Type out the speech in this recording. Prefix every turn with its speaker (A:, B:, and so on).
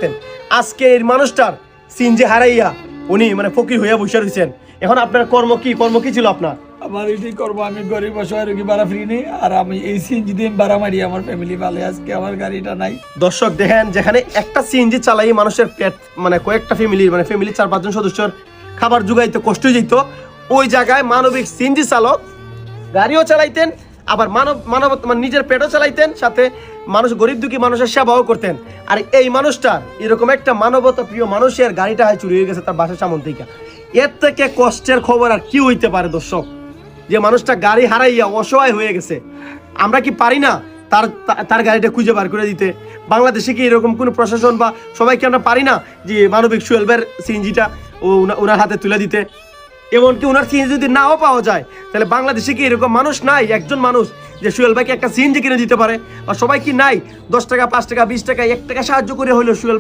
A: রাখতেন। আজকে এই মানুষটার সিএনজি হারাইয়া উনি মানে ফকির হইয়া বসে রয়েছেন। এখন আপনার কর্ম কি ছিল আপনার?
B: আমার এটাই করবো, আমি গরিব অসহায় রোগী ভাড়া ফ্রি নেই, আর আমি এই সিএনজি দিয়ে ভাড়া মারি আমার ফ্যামিলি ভালো। আজকে আমার গাড়িটা নাই।
A: দর্শক দেখেন, যেখানে একটা সিএনজি চালাই মানুষের পেট মানে কয়েকটা ফ্যামিলির মানে ফ্যামিলি 4-5 জন সদস্যর খাবার জোগাইতে কষ্ট হয়ে যেত, ওই জায়গায় মানবিক সিএনজি চালক গাড়িও চালাইতেন, আবার মানব মানে নিজের পেটও চালাইতেন, সাথে মানুষ গরিব দুঃখী মানুষের সেবাও করতেন। আর এই মানুষটা এরকম একটা মানবতা প্রিয় মানুষের গাড়িটা হয় চুরি হয়ে গেছে তার বাসার সামন থেকে। এর থেকে কষ্টের খবর আর কি হইতে পারে দর্শক? যে মানুষটা গাড়ি হারাইয়া অসহায় হয়ে গেছে, আমরা কি পারি না তার গাড়িটা খুঁজে বার করে দিতে? বাংলাদেশে কি এরকম কোনো প্রশাসন বা সবাইকে আমরা পারি না যে মানবিক সোহেলের সিএনজিটা ওনার হাতে তুলে দিতে? এমনকি ওনার সিএনজি যদি নাও পাওয়া যায়, তাহলে বাংলাদেশে কি এরকম মানুষ নাই, একজন মানুষ যে সোহেল ভাইকে একটা সিএনজি কিনে দিতে পারে? আর সবাই কি নাই 10 টাকা, 5 টাকা, 20 টাকা, 1 টাকা সাহায্য করে হইলো সোহেল